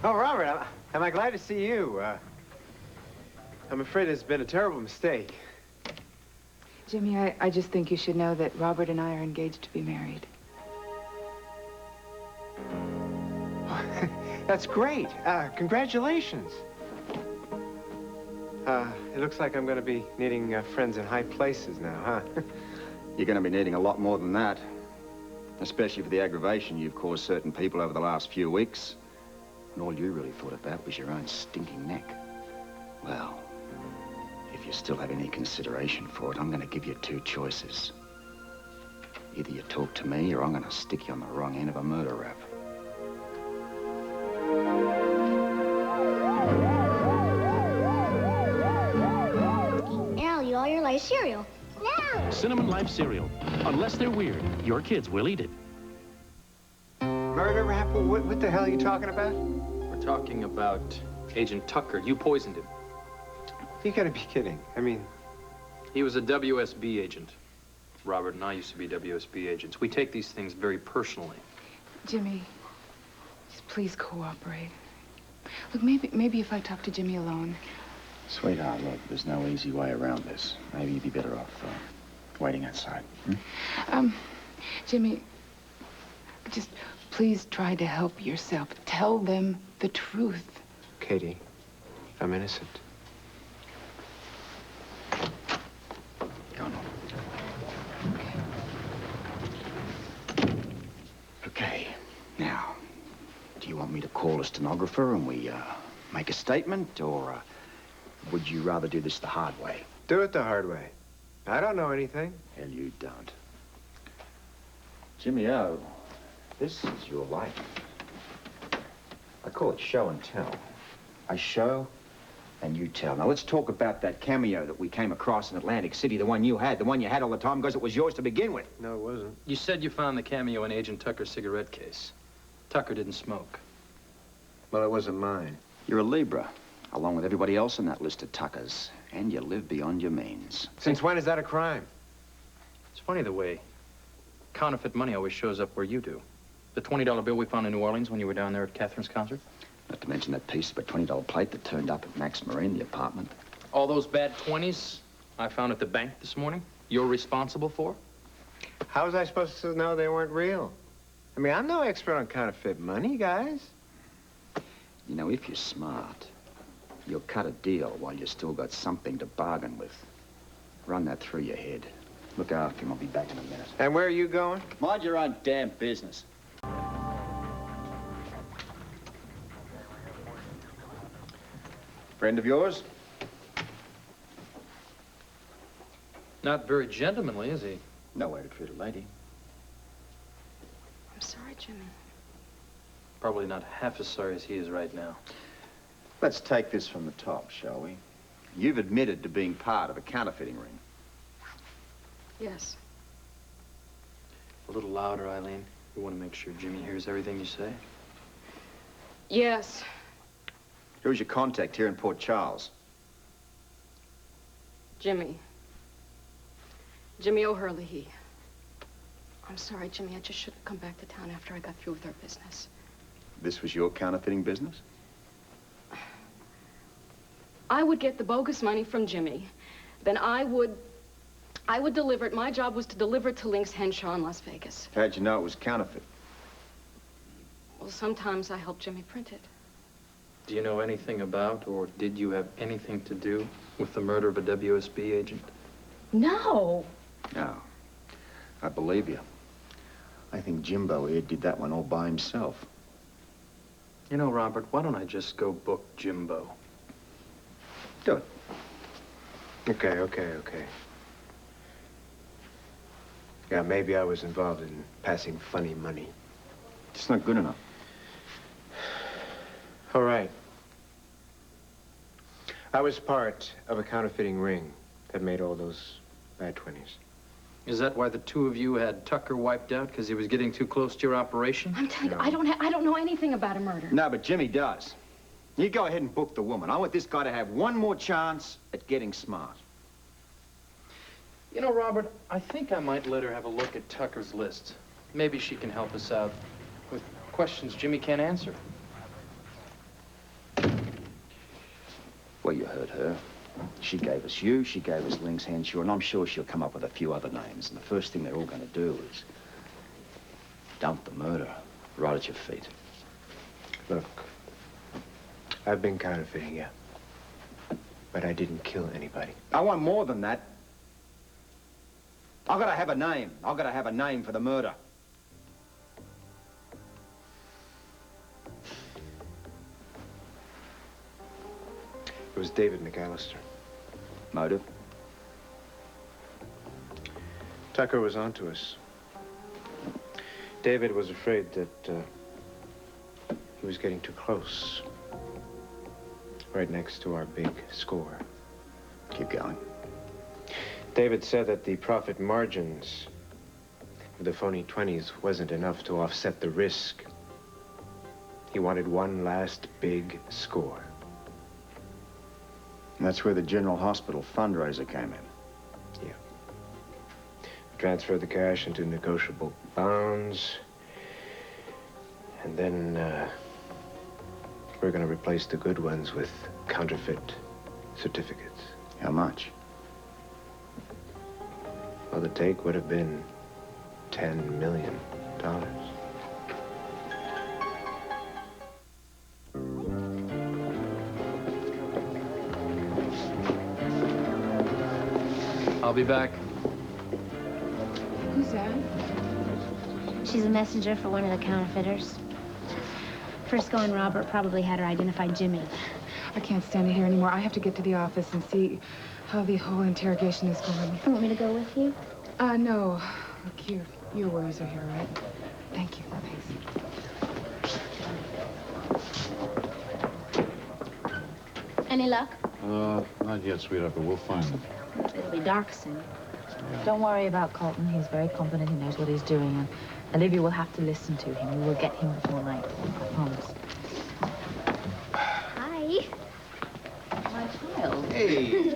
Oh, Robert, am I glad to see you? I'm afraid it's been a terrible mistake. Jimmy, I just think you should know that Robert and I are engaged to be married. That's great. Congratulations. It looks like I'm going to be needing friends in high places now, huh? You're going to be needing a lot more than that. Especially for the aggravation you've caused certain people over the last few weeks. And all you really thought about was your own stinking neck. Well, if you still have any consideration for it, I'm going to give you two choices. Either you talk to me, or I'm going to stick you on the wrong end of a murder rap. Al, you all your life cereal. No! Cinnamon Life cereal. Unless they're weird, your kids will eat it. Murder rap? What the hell are you talking about? We're talking about Agent Tucker. You poisoned him. You gotta be kidding. I mean... He was a WSB agent. Robert and I used to be WSB agents. We take these things very personally. Jimmy, just please cooperate. Look, maybe if I talk to Jimmy alone. Sweetheart, look, there's no easy way around this. Maybe you'd be better off waiting outside. Jimmy, just please try to help yourself. Tell them the truth. Katie, I'm innocent. Go on. Okay. Now, do you want me to call a stenographer and we make a statement, or would you rather do this the hard way? Do it the hard way. I don't know anything. Hell, you don't. Jimmy O, this is your life. I call it show and tell. I show and you tell. Now, let's talk about that cameo that we came across in Atlantic City, the one you had all the time because it was yours to begin with. No, it wasn't. You said you found the cameo in Agent Tucker's cigarette case. Tucker didn't smoke. Well, it wasn't mine. You're a Libra, along with everybody else on that list of Tuckers, and you live beyond your means. Since when is that a crime? It's funny the way counterfeit money always shows up where you do. The $20 bill we found in New Orleans when you were down there at Catherine's concert. Not to mention that piece of a $20 plate that turned up at Max Marine, the apartment. All those bad 20s I found at the bank this morning, you're responsible for? How was I supposed to know they weren't real? I mean, I'm no expert on counterfeit money, guys. You know, if you're smart, you'll cut a deal while you still got something to bargain with. Run that through your head. Look after him. I'll be back in a minute. And where are you going? Mind your own damn business. Friend of yours? Not very gentlemanly, is he? No way to treat a lady. I'm sorry, Jimmy. Probably not half as sorry as he is right now. Let's take this from the top, shall we? You've admitted to being part of a counterfeiting ring. Yes. A little louder, Eileen. We want to make sure Jimmy hears everything you say. Yes. Who's your contact here in Port Charles? Jimmy. Jimmy O'Hurley. I'm sorry, Jimmy. I just shouldn't come back to town after I got through with our business. This was your counterfeiting business? I would get the bogus money from Jimmy. Then I would deliver it. My job was to deliver it to Lynx Henshaw in Las Vegas. How'd you know it was counterfeit? Well, sometimes I helped Jimmy print it. Do you know anything about, or did you have anything to do with the murder of a WSB agent? No. No. I believe you. I think Jimbo here did that one all by himself. You know, Robert, why don't I just go book Jimbo? Do it. Okay. Yeah, maybe I was involved in passing funny money. It's not good enough. All right. I was part of a counterfeiting ring that made all those bad 20s. Is that why the two of you had Tucker wiped out, because he was getting too close to your operation? I'm telling No. you, I don't know anything about a murder. No, but Jimmy does. You go ahead and book the woman. I want this guy to have one more chance at getting smart. You know, Robert, I think I might let her have a look at Tucker's list. Maybe she can help us out with questions Jimmy can't answer. Well, you heard her. She gave us you, she gave us Link's Henshaw, and I'm sure she'll come up with a few other names. And the first thing they're all going to do is dump the murder right at your feet. Look, I've been counterfeiting, yeah. But I didn't kill anybody. I want more than that. I've got to have a name. I've got to have a name for the murder. It was David McAllister. Motive? Tucker was onto us. David was afraid that he was getting too close. Right next to our big score. Keep going. David said that the profit margins of the phony 20s wasn't enough to offset the risk. He wanted one last big score. And that's where the General Hospital fundraiser came in. Yeah. Transferred the cash into negotiable bonds. And then, we're going to replace the good ones with counterfeit certificates. How much? Well, the take would have been $10 million. I'll be back. Who's that? She's a messenger for one of the counterfeiters. Frisco and Robert probably had her identify Jimmy. I can't stand it here anymore. I have to get to the office and see how the whole interrogation is going. You want me to go with you? No. Look, your worries are here, right? Thank you. Thanks. Any luck? Not yet, sweetheart, but we'll find them. It'll be dark soon. Don't worry about Colton. He's very competent. He knows what he's doing. And Olivia will have to listen to him. We will get him before night. I promise. Hi. My child. Hey,